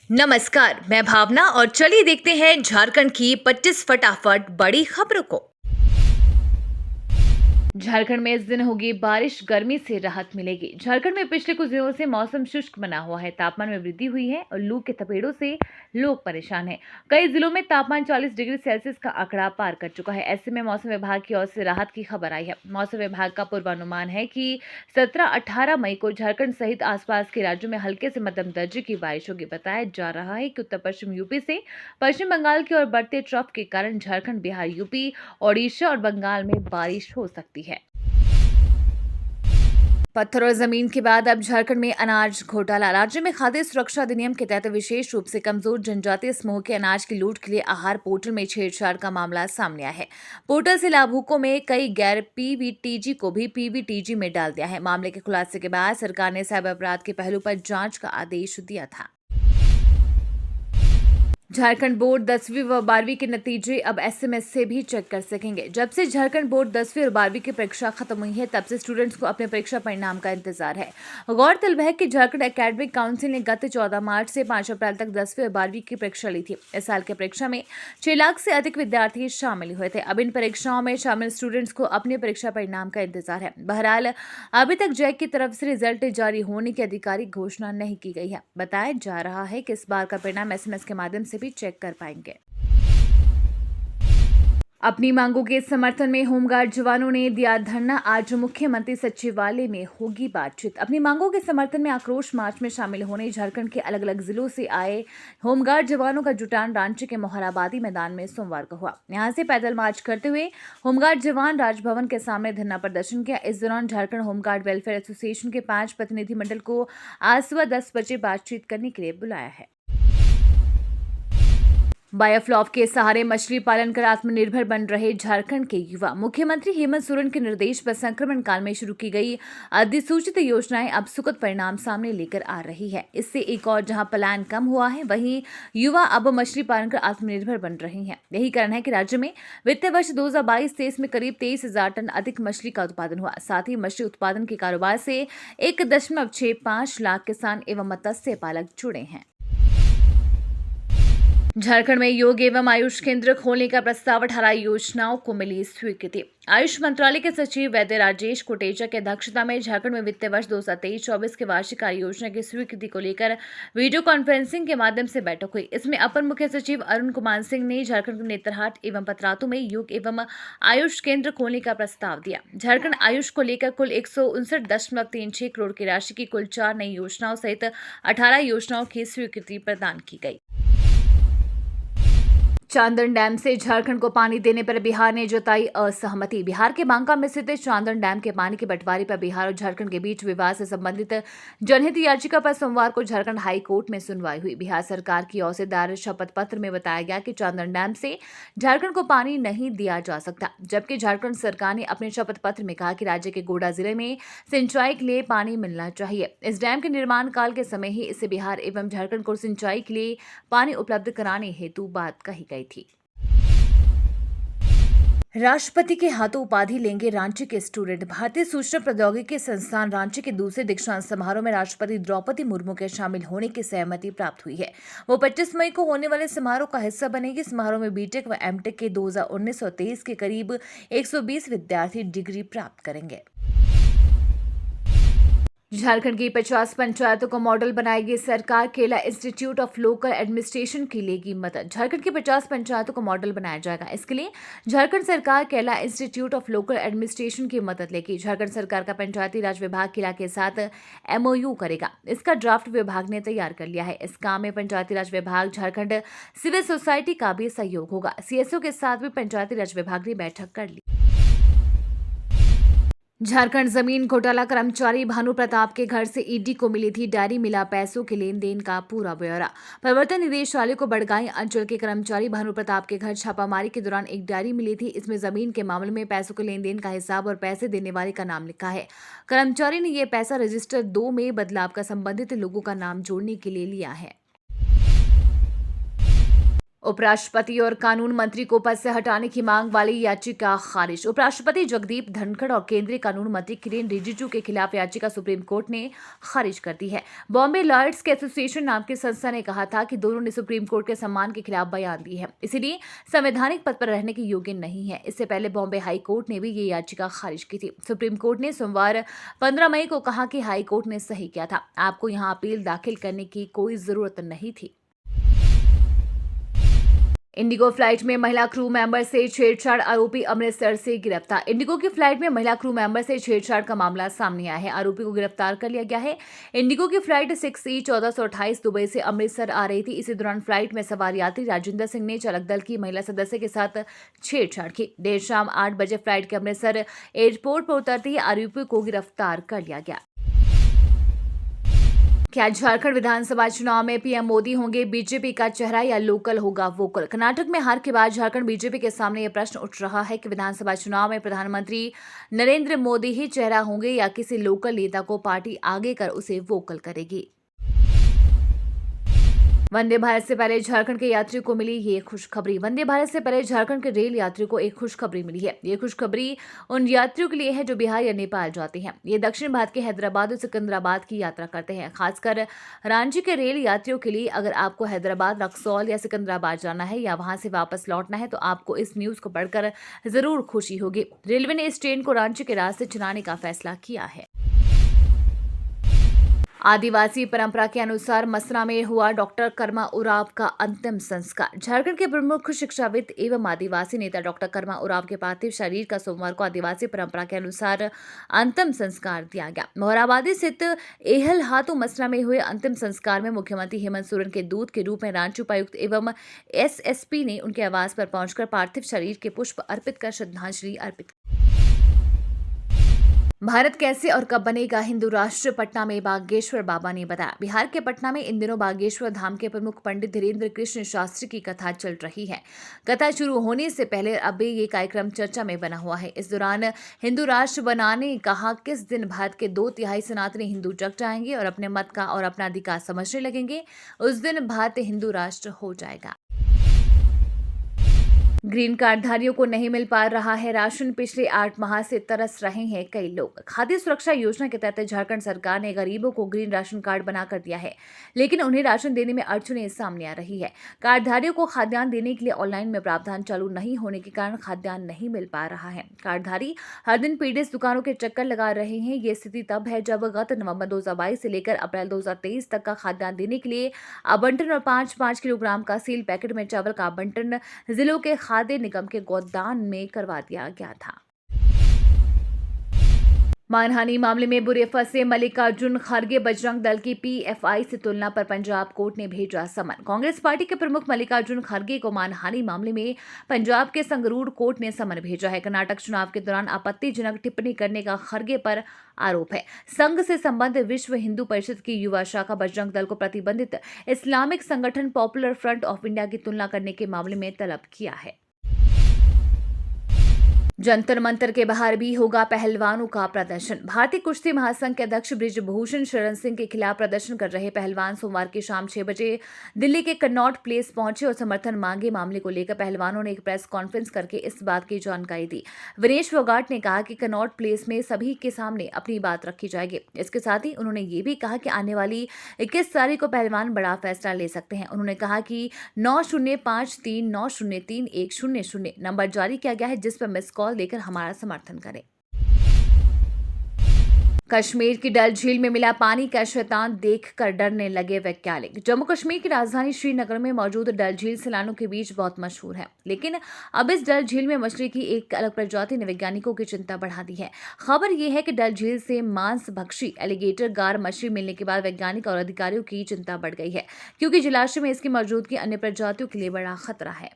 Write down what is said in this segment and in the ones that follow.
नमस्कार, मैं भावना और चलिए देखते हैं झारखंड की 25 फटाफट बड़ी खबरों को। झारखंड में इस दिन होगी बारिश, गर्मी से राहत मिलेगी। झारखंड में पिछले कुछ दिनों से मौसम शुष्क बना हुआ है। तापमान में वृद्धि हुई है और लू के थपेड़ों से लोग परेशान हैं। कई जिलों में तापमान 40 डिग्री सेल्सियस का आंकड़ा पार कर चुका है। ऐसे में मौसम विभाग की ओर से राहत की खबर आई है। मौसम विभाग का पूर्वानुमान है कि 17-18 मई को झारखंड सहित आसपास के राज्यों में हल्के से मध्यम दर्जे की बारिश होगी। बताया जा रहा है कि उत्तर पश्चिम यूपी से पश्चिम बंगाल की ओर बढ़ते ट्रफ के कारण झारखंड, बिहार, यूपी, ओडिशा और बंगाल में बारिश हो सकती है। पत्थर और जमीन के बाद अब झारखंड में अनाज घोटाला। राज्य में खाद्य सुरक्षा अधिनियम के तहत विशेष रूप से कमजोर जनजातीय समूह के अनाज की लूट के लिए आहार पोर्टल में छेड़छाड़ का मामला सामने आया है। पोर्टल से लाभुकों में कई गैर पीवीटीजी को भी पीवीटीजी में डाल दिया है। मामले के खुलासे के बाद सरकार ने साइबर अपराध के पहलू पर जांच का आदेश दिया था। झारखंड बोर्ड 10वीं व 12वीं के नतीजे अब एसएमएस से भी चेक कर सकेंगे। जब से झारखंड बोर्ड 10वीं और 12वीं की परीक्षा खत्म हुई है, तब से स्टूडेंट्स को अपने परीक्षा परिणाम का इंतजार है। गौरतलब है कि झारखंड एकेडमिक काउंसिल ने गत 14 मार्च से 5 अप्रैल तक 10वीं और 12वीं की परीक्षा ली थी। इस साल की परीक्षा में 6 लाख से अधिक विद्यार्थी शामिल हुए थे। अब इन परीक्षाओं में शामिल स्टूडेंट्स को अपने परीक्षा परिणाम का इंतजार है। बहरहाल अभी तक जैक की तरफ से रिजल्ट जारी होने की आधिकारिक घोषणा नहीं की गई है। बताया जा रहा है कि इस बार का परिणाम एसएमएस के माध्यम से भी चेक कर पाएंगे। अपनी मांगों के समर्थन में होमगार्ड जवानों ने दिया धरना। आज मुख्यमंत्री सचिवालय में होगी बातचीत। अपनी मांगों के समर्थन में आक्रोश मार्च में शामिल होने झारखंड के अलग अलग जिलों से आए होमगार्ड जवानों का जुटान रांची के मोहराबादी मैदान में सोमवार को हुआ। यहां से पैदल मार्च करते हुए होमगार्ड जवान राजभवन के सामने धरना प्रदर्शन किया। इस दौरान झारखंड होमगार्ड वेलफेयर एसोसिएशन के 5 प्रतिनिधिमंडल को आज सुबह 10 बजे बातचीत करने के लिए बुलाया है। बायोफ्लॉप के सहारे मछली पालन कर आत्मनिर्भर बन रहे झारखंड के युवा। मुख्यमंत्री हेमंत सोरेन के निर्देश पर संक्रमण काल में शुरू की गई अधिसूचित योजनाएं अब सुखद परिणाम सामने लेकर आ रही है। इससे एक और जहां पलायन कम हुआ है, वहीं युवा अब मछली पालन कर आत्मनिर्भर बन रहे हैं। यही कारण है कि राज्य में वित्तीय वर्ष 2022-23 में करीब 23,000 टन अधिक मछली का उत्पादन हुआ। साथ ही मछली उत्पादन के कारोबार से 1.65 लाख किसान एवं मत्स्य पालक जुड़े हैं। झारखंड में योग एवं आयुष केंद्र खोलने का प्रस्ताव 18 योजनाओं को मिली स्वीकृति। आयुष मंत्रालय के सचिव वैद्य राजेश कोटेचा की अध्यक्षता में झारखंड में वित्तीय वर्ष 2023-24 के वार्षिक कार्य योजना की स्वीकृति को लेकर वीडियो कॉन्फ्रेंसिंग के माध्यम से बैठक हुई। इसमें अपर मुख्य सचिव अरुण कुमार सिंह ने झारखंड के नेतरहाट एवं पतरातू में योग एवं आयुष केंद्र खोलने का प्रस्ताव दिया। झारखंड आयुष को लेकर कुल 159.36 करोड़ की राशि की कुल 4 नई योजनाओं सहित 18 योजनाओं की स्वीकृति प्रदान की गई। चांदन डैम से झारखंड को पानी देने पर बिहार ने जताई असहमति। बिहार के बांका में स्थित चांदन डैम के पानी के बंटवारे पर बिहार और झारखंड के बीच विवाद से संबंधित जनहित याचिका पर सोमवार को झारखंड हाई कोर्ट में सुनवाई हुई। बिहार सरकार की ओर से दायर शपथ पत्र में बताया गया कि चांदन डैम से झारखंड को पानी नहीं दिया जा सकता, जबकि झारखंड सरकार ने अपने शपथ पत्र में कहा कि राज्य के गोड्डा जिले में सिंचाई के लिए पानी मिलना चाहिए। इस डैम के निर्माण काल के समय ही इसे बिहार एवं झारखंड को सिंचाई के लिए पानी उपलब्ध कराने हेतु बात कही गई थी। राष्ट्रपति के हाथों उपाधि लेंगे रांची के स्टूडेंट। भारतीय सूचना प्रौद्योगिकी संस्थान रांची के दूसरे दीक्षांत समारोह में राष्ट्रपति द्रौपदी मुर्मू के शामिल होने की सहमति प्राप्त हुई है। वो 25 मई को होने वाले समारोह का हिस्सा बनेगी। समारोह में बीटेक व एमटेक के 2019 और 23 के करीब 120 विद्यार्थी डिग्री प्राप्त करेंगे। झारखंड की 50 पंचायतों को मॉडल बनाएगी सरकार। केला इंस्टीट्यूट ऑफ लोकल एडमिनिस्ट्रेशन की लेगी मदद। झारखंड की 50 पंचायतों को मॉडल बनाया जाएगा। इसके लिए झारखंड सरकार केला इंस्टीट्यूट ऑफ लोकल एडमिनिस्ट्रेशन की मदद लेगी। झारखंड सरकार का पंचायती राज विभाग केला के साथ एमओयू करेगा। इसका ड्राफ्ट विभाग ने तैयार कर लिया है। इस काम में पंचायती राज विभाग, झारखंड सिविल सोसाइटी का भी सहयोग होगा। सीएसओ के साथ भी पंचायती राज विभाग ने बैठक कर ली। झारखंड जमीन घोटाला कर्मचारी भानु प्रताप के घर से ईडी को मिली थी डायरी, मिला पैसों के लेन देन का पूरा ब्यौरा। प्रवर्तन निदेशालय को बड़गाई अंचल के कर्मचारी भानु प्रताप के घर छापामारी के दौरान एक डायरी मिली थी। इसमें जमीन के मामले में पैसों के लेन देन का हिसाब और पैसे देने वाले का नाम लिखा है। कर्मचारी ने यह पैसा रजिस्टर 2 में बदलाव का संबंधित लोगों का नाम जोड़ने के लिए लिया है। उपराष्ट्रपति और कानून मंत्री को पद से हटाने की मांग वाली याचिका खारिज। उपराष्ट्रपति जगदीप धनखड़ और केंद्रीय कानून मंत्री किरेन रिजिजू के खिलाफ याचिका सुप्रीम कोर्ट ने खारिज कर दी है। बॉम्बे लॉयर्स के एसोसिएशन नाम की संस्था ने कहा था कि दोनों ने सुप्रीम कोर्ट के सम्मान के खिलाफ बयान दिए हैं, इसीलिए संवैधानिक पद पर रहने के योग्य नहीं है। इससे पहले बॉम्बे हाई कोर्ट ने भी ये याचिका खारिज की थी। सुप्रीम कोर्ट ने सोमवार 15 मई को कहा कि हाई कोर्ट ने सही किया था, आपको यहाँ अपील दाखिल करने की कोई जरूरत नहीं थी। इंडिगो फ्लाइट में महिला क्रू मेंबर से छेड़छाड़, आरोपी अमृतसर से गिरफ्तार। इंडिगो की फ्लाइट में महिला क्रू मेंबर से छेड़छाड़ का मामला सामने आया है। आरोपी को गिरफ्तार कर लिया गया है। इंडिगो की फ्लाइट 6E1428 दुबई से अमृतसर आ रही थी। इसी दौरान फ्लाइट में सवार यात्री राजेंद्र सिंह ने चालक दल की महिला सदस्य के साथ छेड़छाड़ की। देर शाम 8 बजे फ्लाइट के अमृतसर एयरपोर्ट पर उतरते ही आरोपी को गिरफ्तार कर लिया गया। क्या झारखंड विधानसभा चुनाव में पीएम मोदी होंगे बीजेपी का चेहरा या लोकल होगा वोकल? कर्नाटक में हार के बाद झारखंड बीजेपी के सामने यह प्रश्न उठ रहा है कि विधानसभा चुनाव में प्रधानमंत्री नरेंद्र मोदी ही चेहरा होंगे या किसी लोकल नेता को पार्टी आगे कर उसे वोकल करेगी। वंदे भारत से पहले झारखंड के यात्रियों को मिली ये खुशखबरी। वंदे भारत से पहले झारखंड के रेल यात्रियों को एक खुशखबरी मिली है। ये खुशखबरी उन यात्रियों के लिए है जो बिहार या नेपाल जाते हैं। ये दक्षिण भारत के हैदराबाद और सिकंदराबाद की यात्रा करते हैं। खासकर रांची के रेल यात्रियों के लिए अगर आपको हैदराबाद, रक्सौल या सिकंदराबाद जाना है या वहां से वापस लौटना है तो आपको इस न्यूज को पढ़कर जरूर खुशी होगी। रेलवे ने इस ट्रेन को रांची के रास्ते चलाने का फैसला किया है। आदिवासी परंपरा के अनुसार मसरा में हुआ डॉक्टर कर्मा उरांव का अंतिम संस्कार। झारखंड के प्रमुख शिक्षाविद एवं आदिवासी नेता डॉक्टर कर्मा उरांव के पार्थिव शरीर का सोमवार को आदिवासी परंपरा के अनुसार अंतिम संस्कार दिया गया। मोहराबादी स्थित एहल हाथू मसरा में हुए अंतिम संस्कार में मुख्यमंत्री हेमंत सोरेन के दूत के रूप में रांची उपायुक्त एवं एसएसपी ने उनके आवास पर पहुंचकर पार्थिव शरीर के पुष्प अर्पित कर श्रद्धांजलि अर्पित की। भारत कैसे और कब बनेगा हिंदू राष्ट्र? पटना में बागेश्वर बाबा ने बताया। बिहार के पटना में इन दिनों बागेश्वर धाम के प्रमुख पंडित धीरेन्द्र कृष्ण शास्त्री की कथा चल रही है। कथा शुरू होने से पहले अब ये कार्यक्रम चर्चा में बना हुआ है। इस दौरान हिंदू राष्ट्र बनाने कहा किस दिन भारत के 2/3 सनातनी हिंदू जग जाएंगे और अपने मत का और अपना अधिकार समझने लगेंगे, उस दिन भारत हिंदू राष्ट्र हो जाएगा। ग्रीन कार्डधारियों को नहीं मिल पा रहा है राशन। पिछले 8 माह से तरस रहे हैं कई लोग। खाद्य सुरक्षा योजना के तहत झारखंड सरकार ने गरीबों को ग्रीन राशन कार्ड बनाकर दिया है, लेकिन उन्हें राशन देने में अड़चनें सामने आ रही है। कार्डधारियों को खाद्यान्न देने के लिए ऑनलाइन में प्रावधान चालू नहीं होने के कारण खाद्यान्न नहीं मिल पा रहा है। कार्डधारी हर दिन पीडीएस दुकानों के चक्कर लगा रहे हैं। ये स्थिति तब है जब गत नवंबर 2022 से लेकर अप्रैल 2023 तक का खाद्यान्न देने के लिए आवंटन और 5-5 किलोग्राम का सील पैकेट में चावल का आवंटन जिलों के खाद्य निगम के गोदाम में करवा दिया गया था। मानहानि मामले में बुरे फंसे मल्लिकार्जुन खड़गे, बजरंग दल की पीएफआई से तुलना पर पंजाब कोर्ट ने भेजा समन। कांग्रेस पार्टी के प्रमुख मल्लिकार्जुन खड़गे को मानहानि मामले में पंजाब के संगरूर कोर्ट ने समन भेजा है। कर्नाटक चुनाव के दौरान आपत्तिजनक टिप्पणी करने का खड़गे पर आरोप है। संघ से संबंध विश्व हिंदू परिषद की युवा शाखा बजरंग दल को प्रतिबंधित इस्लामिक संगठन पॉपुलर फ्रंट ऑफ इंडिया की तुलना करने के मामले में तलब किया है। जंतर मंतर के बाहर भी होगा पहलवानों का प्रदर्शन। भारतीय कुश्ती महासंघ के अध्यक्ष बृजभूषण शरण सिंह के खिलाफ प्रदर्शन कर रहे पहलवान सोमवार की शाम 6 बजे दिल्ली के कनॉट प्लेस पहुंचे और समर्थन मांगे। मामले को लेकर पहलवानों ने एक प्रेस कॉन्फ्रेंस करके इस बात की जानकारी दी। विनेश फोगाट ने कहा कि कनॉट प्लेस में सभी के सामने अपनी बात रखी जाएगी। इसके साथ ही उन्होंने ये भी कहा कि आने वाली 21 तारीख को पहलवान बड़ा फैसला ले सकते हैं। उन्होंने कहा कि 9053903100 नंबर जारी किया गया है, जिस पर मिस कॉल देकर हमारा समर्थन करें। कश्मीर की डल झील में मिला पानी का शैतान देखकर डरने लगे वैज्ञानिक। जम्मू कश्मीर की राजधानी श्रीनगर में मौजूद डल झील सैलानियों के बीच बहुत मशहूर है, लेकिन अब इस डल झील में मछली की एक अलग प्रजाति ने वैज्ञानिकों की चिंता बढ़ा दी है। खबर यह है कि डल झील से मांस भक्षी एलिगेटर गार मछली मिलने के बाद वैज्ञानिक और अधिकारियों की चिंता बढ़ गई है, क्योंकि जलाशय में इसकी मौजूदगी अन्य प्रजातियों के लिए बड़ा खतरा है।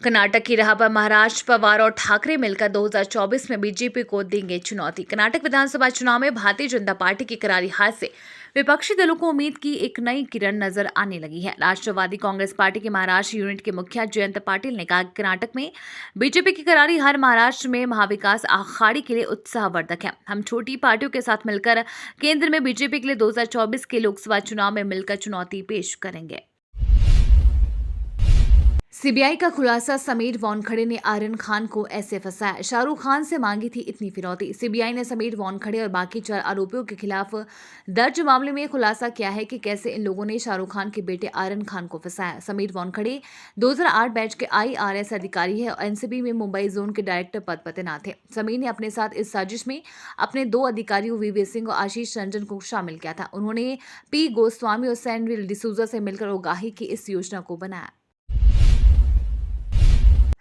कर्नाटक की राह पर महाराष्ट्र, पवार और ठाकरे मिलकर 2024 में बीजेपी को देंगे चुनौती। कर्नाटक विधानसभा चुनाव में भारतीय जनता पार्टी की करारी हार से विपक्षी दलों को उम्मीद की एक नई किरण नजर आने लगी है। राष्ट्रवादी कांग्रेस पार्टी के महाराष्ट्र यूनिट के मुखिया जयंत पाटिल ने कहा कि कर्नाटक में बीजेपी की करारी हार महाराष्ट्र में महाविकास अखाड़ी के लिए उत्साहवर्धक है। हम छोटी पार्टियों के साथ मिलकर केंद्र में बीजेपी के लिए 2024 के लोकसभा चुनाव में मिलकर चुनौती पेश करेंगे। सीबीआई का खुलासा, समीर वानखड़े ने आर्यन खान को ऐसे फंसाया, शाहरुख खान से मांगी थी इतनी फिरौती। सीबीआई ने समीर वानखड़े और बाकी 4 आरोपियों के खिलाफ दर्ज मामले में खुलासा किया है कि कैसे इन लोगों ने शाहरुख खान के बेटे आर्यन खान को फंसाया। समीर वानखड़े 2008 बैच के IRS अधिकारी है और एनसीबी में मुंबई जोन के डायरेक्टर पद पर तैनात थे। समीर ने अपने साथ इस साजिश में अपने 2 अधिकारियों वीवी सिंह और आशीष रंजन को शामिल किया था। उन्होंने पी गोस्वामी और सैनविल डिसूजा से मिलकर उगाही की इस योजना को बनाया।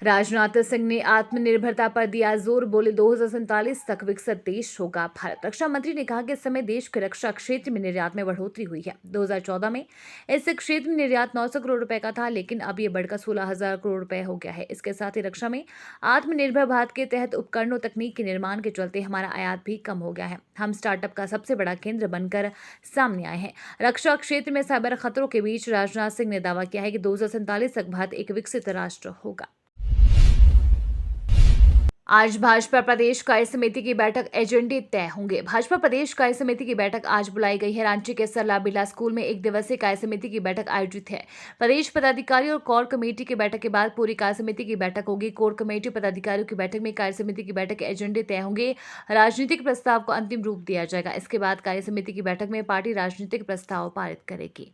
राजनाथ सिंह ने आत्मनिर्भरता पर दिया जोर, बोले 2047 तक विकसित देश होगा भारत। रक्षा मंत्री ने कहा कि इस समय देश के रक्षा क्षेत्र में निर्यात में बढ़ोतरी हुई है। 2014 में इस क्षेत्र में निर्यात 900 करोड़ रुपए का था, लेकिन अब ये बढ़कर 16,000 करोड़ रुपए हो गया है। इसके साथ ही रक्षा में आत्मनिर्भर भारत के तहत उपकरणों तकनीक के निर्माण के चलते हमारा आयात भी कम हो गया है। हम स्टार्टअप का सबसे बड़ा केंद्र बनकर सामने आए हैं। रक्षा क्षेत्र में साइबर खतरों के बीच राजनाथ सिंह ने दावा किया है कि 2047 तक भारत एक विकसित राष्ट्र होगा। आज भाजपा प्रदेश कार्य समिति की बैठक, एजेंडे तय होंगे। भाजपा प्रदेश कार्य समिति की बैठक आज बुलाई गई है। रांची के सरला बिरला स्कूल में 1 दिवसीय कार्य समिति की बैठक आयोजित है। प्रदेश पदाधिकारी और कोर कमेटी की बैठक के बाद पूरी कार्य समिति की बैठक होगी। कोर कमेटी पदाधिकारियों की बैठक में कार्य समिति की बैठक के एजेंडे तय होंगे। राजनीतिक प्रस्ताव को अंतिम रूप दिया जाएगा। इसके बाद कार्य समिति की बैठक में पार्टी राजनीतिक प्रस्ताव पारित करेगी।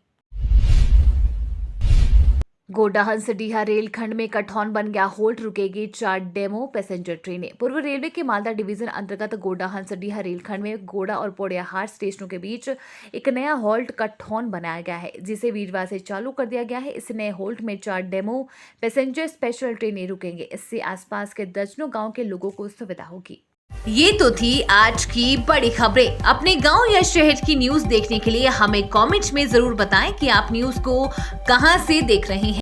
गोड्डा हंसडीहा रेलखंड में कटौन बन गया होल्ड, रुकेगी 4 डेमो पैसेंजर ट्रेनें। पूर्व रेलवे के मालदा डिवीजन अंतर्गत गोड्डा हंसडीहा रेलखंड में गोड़ा और पोड़ियाहाट स्टेशनों के बीच एक नया होल्ड कटौन बनाया गया है, जिसे वीरवार से चालू कर दिया गया है। इस नए होल्ड में 4 डेमो पैसेंजर स्पेशल ट्रेनें रुकेंगे। इससे आसपास के दर्जनों गाँव के लोगों को सुविधा होगी। ये तो थी आज की बड़ी खबरें। अपने गांव या शहर की न्यूज देखने के लिए हमें कमेंट्स में जरूर बताएं कि आप न्यूज को कहां से देख रहे हैं।